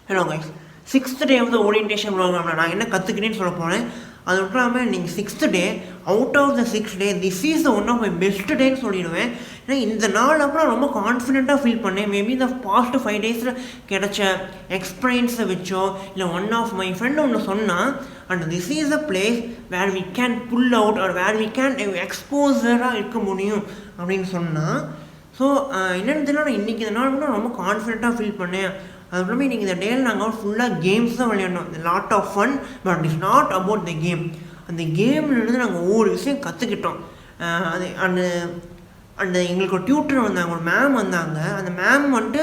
Hello guys, 6th day of the orientation ப்ரோக்ராமில் நான் என்ன கற்றுக்கிட்டேன்னு சொல்ல போனேன். அது மட்டும் இல்லாமல் நீங்கள் 6th day out of the 6th day this is the one of my best டேன்னு சொல்லிடுவேன். ஏன்னா இந்த நாள் அப்புறம் ரொம்ப கான்ஃபிடென்ட்டாக ஃபீல் பண்ணேன். மேபி இந்த பாஸ்ட் 5 டேஸில் கிடைச்ச எக்ஸ்பீரியன்ஸை வச்சோ இல்லை ஒன் ஆஃப் மை ஃப்ரெண்ட் ஒன்று சொன்னால், and this is a place where we can pull out or where we can எக்ஸ்போசராக இருக்க முடியும் அப்படின்னு சொன்னால். ஸோ என்னென்னு தெரியல, நான் இன்றைக்கி இந்த நாள் கூட ரொம்ப கான்ஃபிடென்ட்டாக ஃபீல் பண்ணேன். அதுக்கப்புறமே இன்றைக்கி இந்த டேயில் நாங்கள் ஃபுல்லாக கேம்ஸ் தான் விளையாடணும். Lot of fun, but it's not about the game. அந்த கேம்லேருந்து நாங்கள் ஒவ்வொரு விஷயம் கற்றுக்கிட்டோம். அது அந்த எங்களுக்கு ஒரு டியூட்டர் வந்தாங்க, ஒரு மேம் வந்தாங்க. அந்த மேம் வந்துட்டு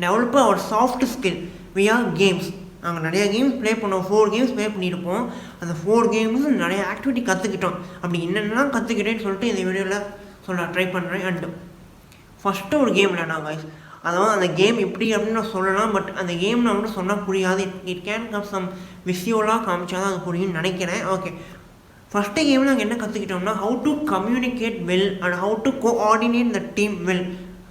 டெவலப்பாக ஒரு சாஃப்ட் ஸ்கில் வியா கேம்ஸ். நாங்கள் நிறையா கேம்ஸ் ப்ளே பண்ணோம், 4 கேம்ஸ் ப்ளே பண்ணியிருப்போம். அந்த 4 கேம்ஸும் நிறைய ஆக்டிவிட்டி கற்றுக்கிட்டோம். அப்படி என்னென்னலாம் கற்றுக்கிட்டேன்னு சொல்லிட்டு இந்த வீடியோவில் சொல்ல ட்ரை பண்ணுறேன். அண்ட் ஃபஸ்ட்டு ஒரு கேம் விளையாடாங்க. அதாவது அந்த கேம் எப்படி அப்படின்னு நான் சொல்லலாம், பட் அந்த கேம் நான் மட்டும் சொன்னால் புரியாது. இட் கேன் கம் சம் விஷுவலாக காமிச்சா தான் அது புரியும்னு நினைக்கிறேன். ஓகே, ஃபஸ்ட்டு கேமில் நாங்கள் என்ன கற்றுக்கிட்டோம்னா, how to communicate well and how to coordinate the team well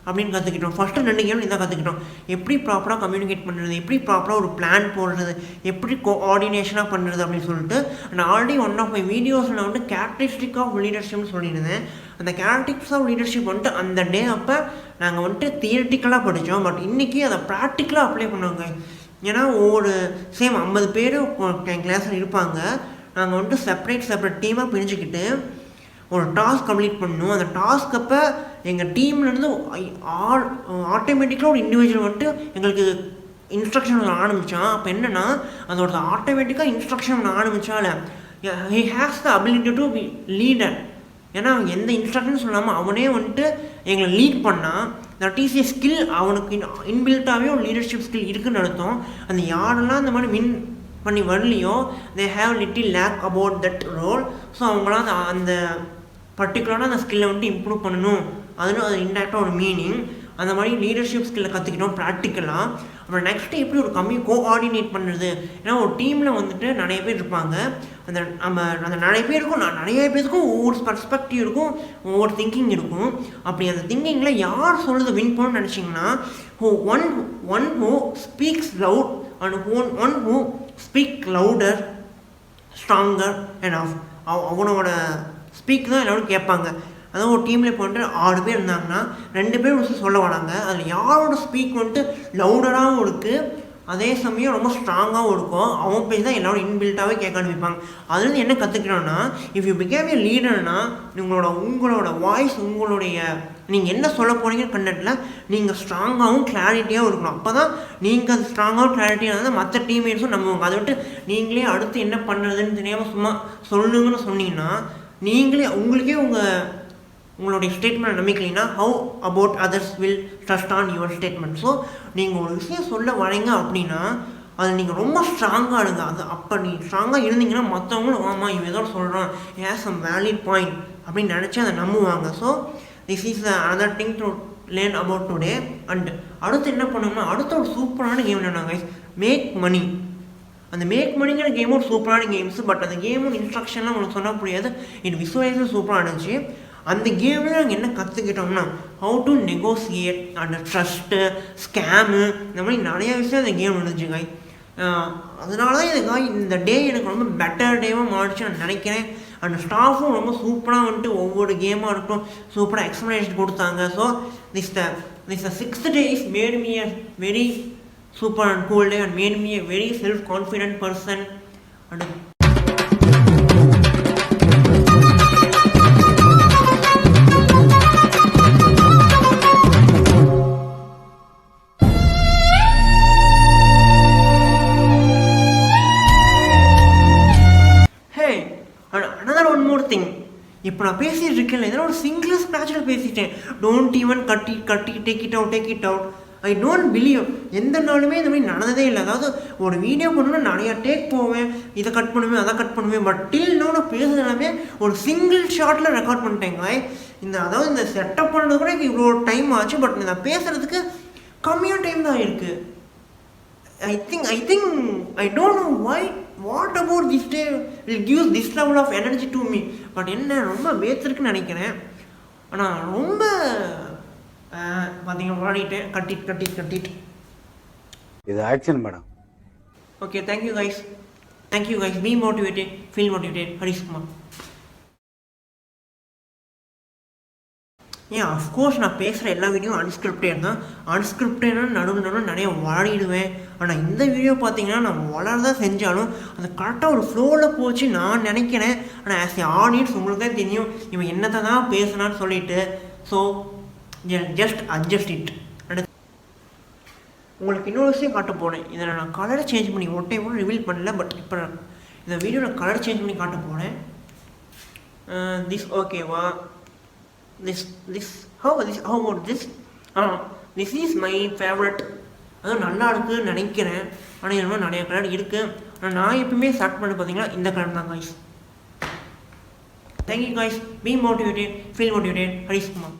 அப்படின்னு கற்றுக்கிட்டோம். ஃபஸ்ட்டு 2 கேம் இதான் கற்றுக்கிட்டோம். எப்படி ப்ராப்பராக கம்யூனிகேட் பண்ணுறது, எப்படி ப்ராப்பராக ஒரு பிளான் போடுறது, எப்படி கோஆர்டினேஷனாக பண்ணுறது அப்படின்னு சொல்லிட்டு. நான் ஆல்ரெடி ஒன் ஆஃப் மை வீடியோஸில் வந்து கேரக்டரிஸ்டிக் ஆஃப் லீடர்ஷிப்னு சொல்லியிருந்தேன். அந்த கேரக்டரிஸ்டிக்ஸ் ஆஃப் லீடர்ஷிப் வந்துட்டு அந்த டே அப்போ நாங்கள் வந்துட்டு தியரிட்டிக்கலாக படித்தோம், பட் இன்றைக்கி அதை ப்ராக்டிக்கலாக அப்ளை பண்ணுவாங்க. ஏன்னா ஒவ்வொரு சேம் 50 பேர் என் கிளாஸில் இருப்பாங்க. நாங்கள் வந்துட்டு செப்பரேட் டீமாக பிரிஞ்சுக்கிட்டு ஒரு டாஸ்க் கம்ப்ளீட் பண்ணணும். அந்த டாஸ்க் அப்போ எங்கள் டீம்லேருந்து ஆட்டோமேட்டிக்காக ஒரு இண்டிவிஜுவல் வந்துட்டு எங்களுக்கு இன்ஸ்ட்ரக்ஷன் ஆரம்பித்தான். அப்போ என்னென்னா, அதோட ஆட்டோமேட்டிக்காக இன்ஸ்ட்ரக்ஷன் ஆரம்பித்தால he has the ability to be leader. ஏன்னா எந்த இன்ஸ்ட்ரக்ஷன் சொல்லாமல் அவனே வந்துட்டு எங்களை லீட் பண்ணால், தட் இஸ் ஏ ஸ்கில். அவனுக்கு இன்பில்ட்டாகவே ஒரு லீடர்ஷிப் ஸ்கில் இருக்குதுன்னு அர்த்தம். அந்த யாரெல்லாம் இந்த மாதிரி வின் பண்ணி வரலையோ, they have little lack about that role. So அவங்களாம் அந்த பர்டிகுலராக அந்த ஸ்கில்லை வந்துட்டு இம்ப்ரூவ் பண்ணணும். அதுவும் அது இன்டெரக்டாக ஒரு மீனிங். அந்த மாதிரி லீடர்ஷிப் ஸ்கில்லை கற்றுக்கிட்டோம் ப்ராக்டிக்கலாக. அப்புறம் நெக்ஸ்ட்டு எப்படி ஒரு கோஆர்டினேட் பண்ணுறது. ஏன்னா ஒரு டீமில் வந்துட்டு நிறைய பேர் இருப்பாங்க. அந்த நிறைய பேருக்கும் ஒவ்வொரு பர்ஸ்பெக்டிவ் இருக்கும், ஒவ்வொரு திங்கிங் இருக்கும். அப்படி அந்த திங்கிங்கில் யார் சொல்கிறது வின் பண்ணணும்னு நினச்சிங்கன்னா, one who speaks loud and one who speak louder stronger and அவனோட ஸ்பீக் தான் எல்லோரும் கேட்பாங்க. அதாவது ஒரு டீமில் இப்போ வந்துட்டு 6 பேர் இருந்தாங்கன்னா 2 பேர் விஷயம் சொல்ல வராங்க. அதில் யாரோட ஸ்பீக் வந்துட்டு லவுடராகவும் இருக்குது, அதே சமயம் ரொம்ப ஸ்ட்ராங்காகவும் இருக்கும். அவன் பேசி தான் எல்லோரும் இன்பில்ட்டாகவே கேட்க ஆரம்பிப்பாங்க. அதுலேருந்து என்ன கற்றுக்கிறோன்னா, இஃப் யூ பிகேம் ஏ லீடர்னா உங்களோட வாய்ஸ், நீங்கள் என்ன சொல்ல போகிறீங்க கண்டென்ட்டில் நீங்கள் ஸ்ட்ராங்காகவும் கிளாரிட்டியாகவும் இருக்கணும். அப்போ தான் நீங்கள் அது ஸ்ட்ராங்காகவும் கிளாரிட்டியாக இருந்தால் மற்ற டீம்மேட்ஸும் நம்புவாங்க. அதை விட்டு நீங்களே அடுத்து என்ன பண்ணுறதுன்னு தெரியாமல் சும்மா சொல்லுங்கன்னு சொன்னீங்கன்னா, உங்களுக்கே உங்களுடைய ஸ்டேட்மெண்ட் நம்பிக்கலைன்னா, how about others will trust on your statement. So நீங்கள் ஒரு விஷயம் சொல்ல வரீங்க அப்படின்னா அது நீங்கள் ரொம்ப ஸ்ட்ராங்காக இருங்க. அது அப்போ நீங்கள் ஸ்ட்ராங்காக இருந்தீங்கன்னா மற்றவங்களும் ஆமாம் இவன் ஏதோ சொல்கிறான், ஹேஸ் சம் வேலிட் பாயிண்ட் அப்படின்னு நினச்சி அதை நம்புவாங்க. So this is another thing to learn about today. And அடுத்து என்ன பண்ணோம்னா, அடுத்த ஒரு சூப்பரான கேம் என்னன்னாங்க, மேக் மணி. அந்த மேக் மணிங்கிற கேமும் ஒரு சூப்பரான கேம்ஸு. பட் அந்த கேமும் இன்ஸ்ட்ரக்ஷன்லாம் உங்களுக்கு சொன்னால் புரியாது. இது விசுவலைஸும் சூப்பராக இருந்துச்சு. அந்த கேமில் நாங்கள் என்ன கற்றுக்கிட்டோம்னா, how to negotiate and trust, scam, இந்த மாதிரி நிறைய விஷயம் அந்த கேம் இருந்துச்சுங்க. அதனால தான் இந்த டே எனக்கு ரொம்ப பெட்டர் டேவாக மாறிச்சு நான் நினைக்கிறேன். அண்ட் ஸ்டாஃபும் ரொம்ப சூப்பராக வந்துட்டு ஒவ்வொரு கேமாக இருக்கட்டும் சூப்பராக எக்ஸ்ப்ளனேஷன் கொடுத்தாங்க. So this the 6th day is made me a very super and cool day and made me a very self-confident person. And இப்போ நான் பேசிகிட்டு இருக்கேன், இதெல்லாம் ஒரு சிங்கிள் ஸ்க்ராட்சில் பேசிட்டேன். டோன்ட் ஈவன் கட்டி take it out. I don't believe. எந்த நாளுமே இந்த மாதிரி நடந்ததே இல்லை. அதாவது ஒரு வீடியோ பண்ணணும்னா நிறையா டேக் போவேன், இதை கட் பண்ணுவேன், அதை கட் பண்ணுவேன். பட் டில் நான் பேசுறது எல்லாமே ஒரு சிங்கிள் ஷாட்டில் ரெக்கார்ட் பண்ணிட்டேங்க. அதாவது இந்த செட்டப் பண்ணுறது கூட எனக்கு இவ்வளோ டைம் ஆச்சு. பட் நான் பேசுகிறதுக்கு கம்மியாக டைம் தான் இருக்குது. I don't know what about this day will give this level of energy to me. But என்ன ரொம்ப வேத்திருக்குன்னு நினைக்கிறேன். ஆனால் ரொம்ப பார்த்தீங்க பாடிட்டேன் கட்டிட்டு இது action madam. Okay, thank you guys. Thank you guys. B motivated, feel motivated. Harishkumar. ஏன் அஃப்கோர்ஸ் நான் பேசுகிற எல்லா வீடியோ அன்ஸ்கிரிப்டட் தான். அன்ஸ்கிரிப்டட்னா நடுவில் நிறைய வளரிடுவேன். ஆனால் இந்த வீடியோ பார்த்தீங்கன்னா நான் வளரதான் செஞ்சாலும் அது கரெக்டாக ஒரு ஃப்ளோவில் போச்சு நான் நினைக்கிறேன். ஆனால் ஆஸ் ஏ ஆடியன்ஸ் உங்களுக்கு தான் தெரியும் இவன் என்னத்தை தான் பேசுனான்னு சொல்லிட்டு. So just adjust it. உங்களுக்கு இன்னொரு விஷயம் காட்ட போனேன். இதில் நான் கலரை சேஞ்ச் பண்ணி ஒரு டைம் கூட ரிவீல் பண்ணல. பட் இப்போ இந்த வீடியோ நான் கலர் சேஞ்ச் பண்ணி காட்ட போனேன். திஸ் ஓகேவா? This how about this? This is my favorite. அதுவும் நல்லா இருக்குன்னு நினைக்கிறேன். ஆனால் இது மாதிரி நிறைய கலர் இருக்குது. ஆனால் நான் எப்பவுமே ஸ்டார்ட் பண்ணி பார்த்தீங்கன்னா இந்த கலர் தான் guys. Thank you guys. B motivated, feel motivated. Harishkumar.